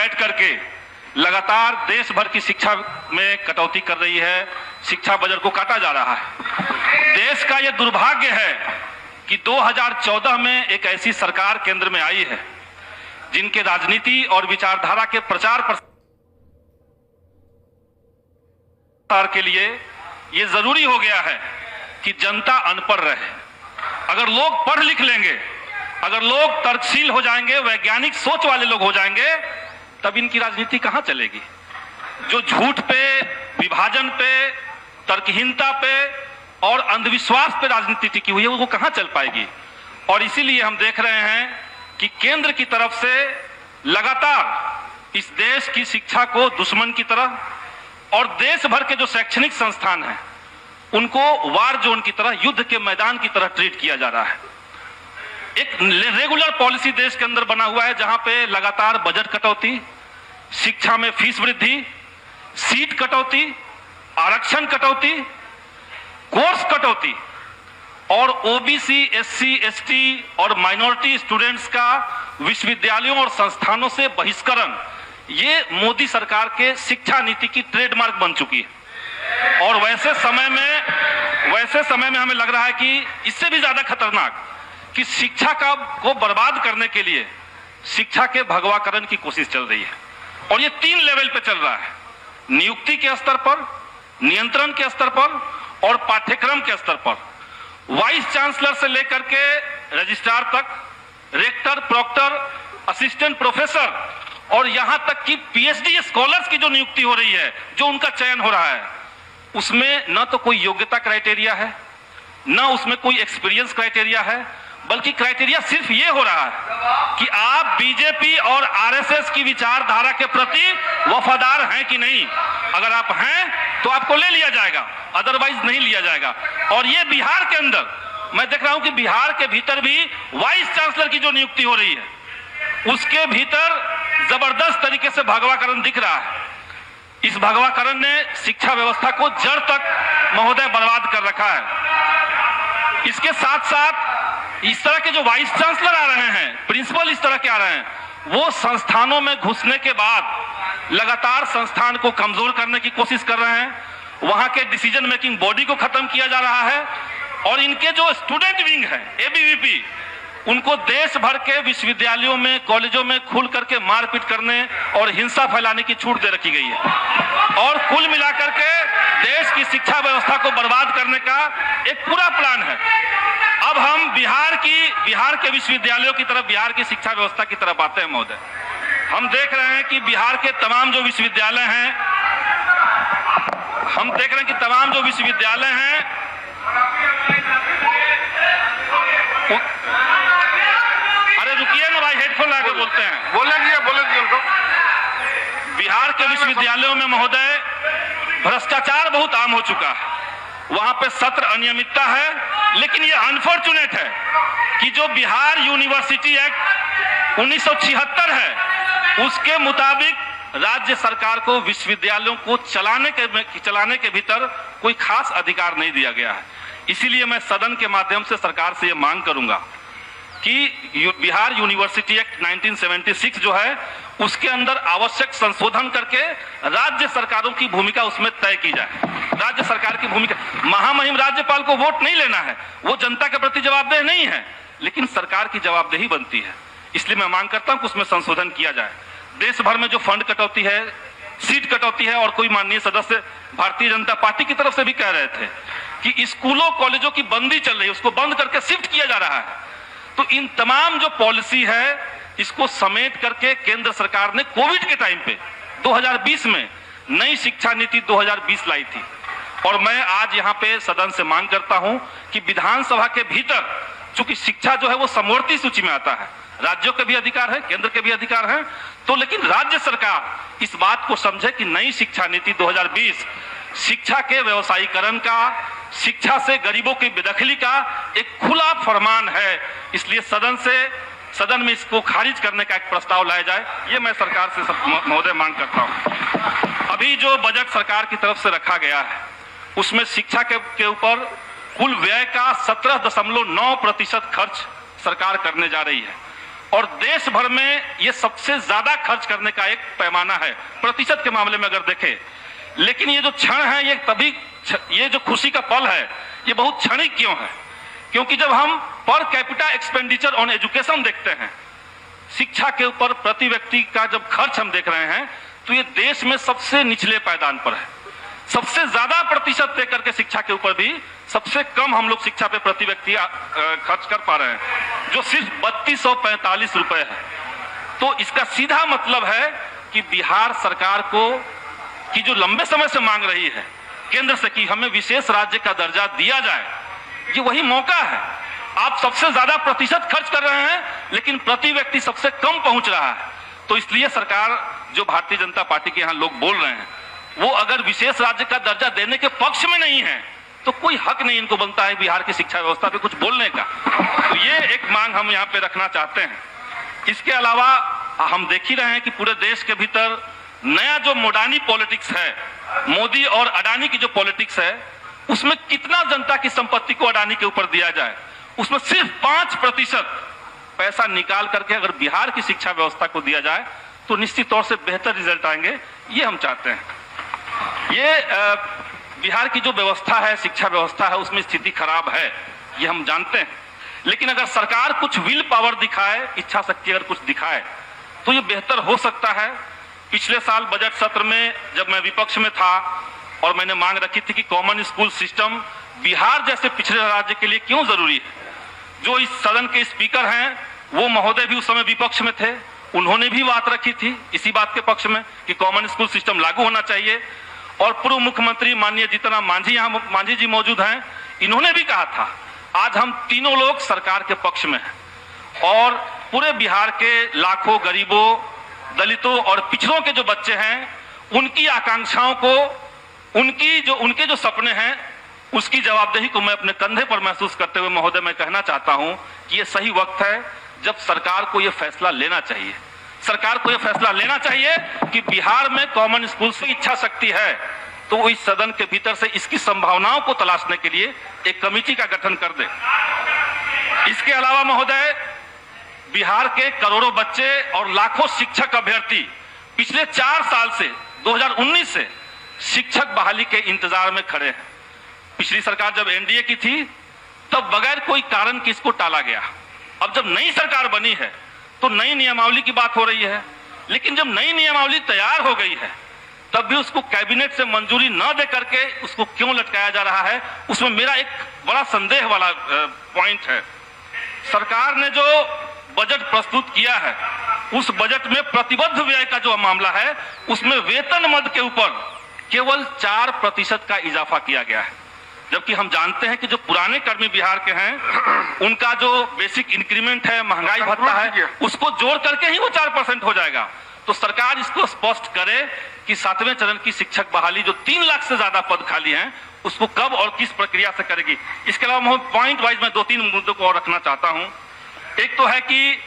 बैठ करके लगातार देश भर की शिक्षा में कटौती कर रही है, शिक्षा बजट को काटा जा रहा है। देश का यह दुर्भाग्य है कि 2014 में एक ऐसी सरकार केंद्र में आई है जिनके राजनीति और विचारधारा के प्रचार प्रसार के लिए यह जरूरी हो गया है कि जनता अनपढ़ रहे। अगर लोग पढ़ लिख लेंगे, अगर लोग तर्कशील हो जाएंगे, वैज्ञानिक सोच वाले लोग हो जाएंगे, तब इनकी राजनीति कहां चलेगी। जो झूठ पे, विभाजन पे, तर्कहीनता पे और अंधविश्वास पे राजनीति टिकी हुई है, वो कहां चल पाएगी। और इसीलिए हम देख रहे हैं कि केंद्र की तरफ से लगातार इस देश की शिक्षा को दुश्मन की तरह और देश भर के जो शैक्षणिक संस्थान हैं उनको वार जोन की तरह, युद्ध के मैदान की तरह ट्रीट किया जा रहा है। एक रेगुलर पॉलिसी देश के अंदर बना हुआ है जहां पे लगातार बजट कटौती, शिक्षा में फीस वृद्धि, सीट कटौती, आरक्षण कटौती, कोर्स कटौती और ओबीसी, एससी, एसटी और माइनॉरिटी स्टूडेंट्स का विश्वविद्यालयों और संस्थानों से बहिष्करण, ये मोदी सरकार के शिक्षा नीति की ट्रेडमार्क बन चुकी है। और वैसे समय में हमें लग रहा है कि इससे भी ज्यादा खतरनाक कि शिक्षा को बर्बाद करने के लिए शिक्षा के भगवाकरण की कोशिश चल रही है। और ये 3 लेवल पे चल रहा है, नियुक्ति के स्तर पर, नियंत्रण के स्तर पर और पाठ्यक्रम के स्तर पर। वाइस चांसलर से लेकर के रजिस्ट्रार तक, रेक्टर, प्रॉक्टर, असिस्टेंट प्रोफेसर और यहां तक कि पीएचडी स्कॉलर्स की जो नियुक्ति हो रही है, जो उनका चयन हो रहा है, उसमें न तो कोई योग्यता क्राइटेरिया है, न उसमें कोई एक्सपीरियंस क्राइटेरिया है, बल्कि क्राइटेरिया सिर्फ ये हो रहा है कि आप बीजेपी और आरएसएस की विचारधारा के प्रति वफादार हैं कि नहीं। अगर आप हैं तो आपको ले लिया जाएगा, अदरवाइज नहीं लिया जाएगा। और ये बिहार के अंदर मैं देख रहा हूं कि बिहार के भीतर भी वाइस चांसलर की जो नियुक्ति हो रही है, उसके भीतर जबरदस्त तरीके से भगवाकरण दिख रहा है। इस भगवाकरण ने शिक्षा व्यवस्था को जड़ तक महोदय बर्बाद कर रखा है। इसके साथ साथ इस तरह के जो वाइस चांसलर आ रहे हैं, प्रिंसिपल इस तरह के आ रहे हैं, वो संस्थानों में घुसने के बाद लगातार संस्थान को कमजोर करने की कोशिश कर रहे हैं। वहां के डिसीजन मेकिंग बॉडी को खत्म किया जा रहा है और इनके जो स्टूडेंट विंग है, एबीवीपी, उनको देश भर के विश्वविद्यालयों में, कॉलेजों में खुल करके मारपीट करने और हिंसा फैलाने की छूट दे रखी गई है। और कुल मिलाकर के देश की शिक्षा व्यवस्था को बर्बाद करने का एक पूरा प्लान है। अब हम बिहार के विश्वविद्यालयों की तरफ, बिहार की शिक्षा व्यवस्था की तरफ आते हैं महोदय। हम देख रहे हैं कि बिहार के तमाम जो विश्वविद्यालय हैं, अरे रुकिए ना भाई, हेडफोन लगा के बोलते हैं। बोले उनको। बिहार के विश्वविद्यालयों में महोदय भ्रष्टाचार बहुत आम हो चुका है। वहां पे सत्र अनियमितता है, लेकिन ये अनफॉर्चुनेट है कि जो बिहार यूनिवर्सिटी एक्ट 1976 है, उसके मुताबिक राज्य सरकार को विश्वविद्यालयों को चलाने के भीतर कोई खास अधिकार नहीं दिया गया है। इसीलिए मैं सदन के माध्यम से सरकार से यह मांग करूंगा कि बिहार यूनिवर्सिटी एक्ट 1976 जो है, उसके अंदर आवश्यक संशोधन करके राज्य सरकारों की भूमिका उसमें तय की जाए। राज्य सरकार की भूमिका, महामहिम राज्यपाल को वोट नहीं लेना है, वो जनता के प्रति जवाबदेह नहीं है, लेकिन सरकार की जवाबदेही बनती है। इसलिए मैं मांग करता हूं कि उसमें संशोधन किया जाए। देश भर में जो फंड कटौती है, सीट कटौती है, और कोई माननीय सदस्य भारतीय जनता पार्टी की तरफ से भी कह रहे थे कि स्कूलों कॉलेजों की बंदी चल रही है, उसको बंद करके शिफ्ट किया जा रहा है। तो इन तमाम जो पॉलिसी है, इसको समेट करके केंद्र सरकार ने कोविड के टाइम पे 2020 में नई शिक्षा नीति 2020 लाई थी। और मैं आज यहाँ पे सदन से मांग करता हूं कि विधानसभा के भीतर, चूंकि शिक्षा जो है वो समवर्ती सूची में आता है, राज्यों के भी अधिकार है, केंद्र के भी अधिकार है, तो लेकिन राज्य सरकार इस बात को समझे कि नई शिक्षा नीति 2020 शिक्षा के व्यवसायीकरण का, शिक्षा से गरीबों की बेदखली का एक खुला फरमान है। इसलिए सदन में इसको खारिज करने का एक प्रस्ताव लाया जाए, ये मैं सरकार से महोदय मांग करता हूं। अभी जो बजट सरकार की तरफ से रखा गया है, उसमें शिक्षा के ऊपर कुल व्यय का 17.9% खर्च सरकार करने जा रही है। और देश भर में ये सबसे ज्यादा खर्च करने का एक पैमाना है प्रतिशत के मामले में अगर देखें। लेकिन ये जो क्षण है ये जो खुशी का पल है ये बहुत क्षणिक क्यों है? क्योंकि जब हम per capita expenditure on education देखते हैं, शिक्षा के ऊपर प्रति व्यक्ति का जब खर्च हम देख रहे हैं, तो ये देश में सबसे निचले पायदान पर है। सबसे ज्यादा प्रतिशत दे करके शिक्षा के ऊपर भी सबसे कम हम लोग शिक्षा पे प्रति व्यक्ति खर्च कर पा रहे हैं, जो सिर्फ 3245 रुपए है। तो इसका सीधा मतलब है कि बिहार सरकार को की जो लंबे समय से मांग रही है केंद्र से कि हमें विशेष राज्य का दर्जा दिया जाए, ये वही मौका है। आप सबसे ज्यादा प्रतिशत खर्च कर रहे हैं लेकिन प्रति व्यक्ति सबसे कम पहुंच रहा है। तो इसलिए सरकार, जो भारतीय जनता पार्टी के यहां लोग बोल रहे हैं, वो अगर विशेष राज्य का दर्जा देने के पक्ष में नहीं है तो कोई हक नहीं इनको बनता है बिहार की शिक्षा व्यवस्था पे कुछ बोलने का। तो ये एक मांग हम यहाँ पे रखना चाहते हैं। इसके अलावा हम देख ही रहे हैं कि पूरे देश के भीतर नया जो मोडानी पॉलिटिक्स है, मोदी और अडानी की जो पॉलिटिक्स है, उसमें कितना जनता की संपत्ति को अडानी के ऊपर दिया जाए, उसमें सिर्फ 5% पैसा निकाल करके अगर बिहार की शिक्षा व्यवस्था को दिया जाए तो निश्चित तौर से बेहतर रिजल्ट आएंगे, ये हम चाहते हैं। ये बिहार की जो व्यवस्था है, शिक्षा व्यवस्था है, उसमें स्थिति खराब है, ये हम जानते हैं। लेकिन अगर सरकार कुछ विल पावर दिखाए, इच्छा शक्ति अगर कुछ दिखाए, तो ये बेहतर हो सकता है। पिछले साल बजट सत्र में जब मैं विपक्ष में था और मैंने मांग रखी थी कि कॉमन स्कूल सिस्टम बिहार जैसे पिछड़े राज्य के लिए क्यों जरूरी है, जो इस सदन के स्पीकर हैं वो महोदय भी उस समय विपक्ष में थे, उन्होंने भी बात रखी थी इसी बात के पक्ष में कि कॉमन स्कूल सिस्टम लागू होना चाहिए। और पूर्व मुख्यमंत्री माननीय जीतन मांझी, यहाँ मांझी जी मौजूद हैं, इन्होंने भी कहा था। आज हम तीनों लोग सरकार के पक्ष में हैं और पूरे बिहार के लाखों गरीबों, दलितों और पिछड़ों के जो बच्चे हैं, उनकी आकांक्षाओं को, उनके जो सपने हैं, उसकी जवाबदेही को मैं अपने कंधे पर महसूस करते हुए महोदय मैं कहना चाहता हूं कि ये सही वक्त है जब सरकार को ये फैसला लेना चाहिए। सरकार को यह फैसला लेना चाहिए कि बिहार में कॉमन स्कूल से इच्छा शक्ति है तो वो इस सदन के भीतर से इसकी संभावनाओं को तलाशने के लिए एक कमेटी का गठन कर दे। इसके अलावा महोदय, बिहार के करोड़ों बच्चे और लाखों शिक्षक अभ्यर्थी पिछले 4 साल से 2019 से शिक्षक बहाली के इंतजार में खड़े हैं। पिछली सरकार जब एनडीए की थी तब बगैर कोई कारण की इसको टाला गया। अब जब नई सरकार बनी है तो नई नियमावली की बात हो रही है, लेकिन जब नई नियमावली तैयार हो गई है तब भी उसको कैबिनेट से मंजूरी न दे करके उसको क्यों लटकाया जा रहा है, उसमें मेरा एक बड़ा संदेह वाला पॉइंट है। सरकार ने जो बजट प्रस्तुत किया है उस बजट में प्रतिबद्ध व्यय का जो मामला है उसमें वेतन मद के ऊपर केवल 4% का इजाफा किया गया है, जबकि हम जानते हैं कि जो पुराने कर्मी बिहार के हैं उनका जो बेसिक इंक्रीमेंट है, महंगाई भत्ता है, उसको जोड़ करके ही वो 4% हो जाएगा। तो सरकार इसको स्पष्ट करे कि 7वें चरण की शिक्षक बहाली जो 3 लाख से ज्यादा पद खाली हैं उसको कब और किस प्रक्रिया से करेगी। इसके अलावा पॉइंट वाइज मैं 2-3 मुद्दों को और रखना चाहता हूं। एक तो है कि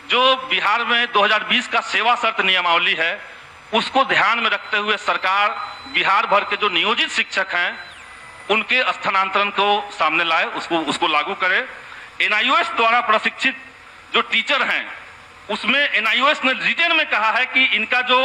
जो बिहार में 2020 का सेवा शर्त नियमावली है उसको ध्यान में रखते हुए सरकार बिहार भर के जो नियोजित शिक्षक हैं उनके स्थानांतरण को सामने लाए, उसको लागू करे। एनआईओएस द्वारा प्रशिक्षित जो टीचर हैं उसमें एनआईओएस ने रिटेन में कहा है कि इनका जो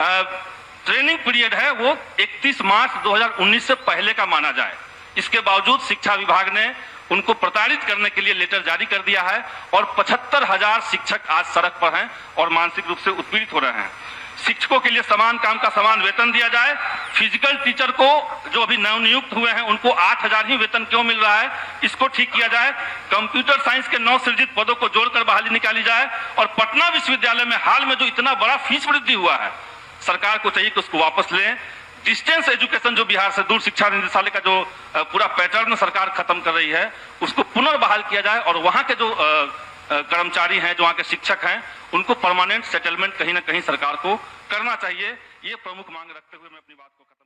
ट्रेनिंग पीरियड है वो 31 मार्च 2019 से पहले का माना जाए। इसके बावजूद शिक्षा विभाग ने उनको प्रताड़ित करने के लिए लेटर जारी कर दिया है और 75,000 शिक्षक आज सड़क पर हैं और मानसिक रूप से उत्पीड़ित हो रहे हैं। शिक्षकों के लिए समान काम का समान वेतन दिया जाए। फिजिकल टीचर को जो अभी नवनियुक्त हुए हैं उनको 8,000 ही वेतन क्यों मिल रहा है, इसको ठीक किया जाए। कंप्यूटर साइंस के नव सृजित पदों को जोड़कर बहाली निकाली जाए और पटना विश्वविद्यालय में हाल में जो इतना बड़ा फीस वृद्धि हुआ है सरकार को चाहिए कि उसको वापस लें। डिस्टेंस एजुकेशन जो बिहार से दूर शिक्षा निदेशालय का जो पूरा पैटर्न सरकार खत्म कर रही है उसको पुनर्बहाल किया जाए और वहां के जो कर्मचारी हैं, जो वहां के शिक्षक हैं, उनको परमानेंट सेटलमेंट कहीं ना कहीं सरकार को करना चाहिए। ये प्रमुख मांग रखते हुए मैं अपनी बात को खत्म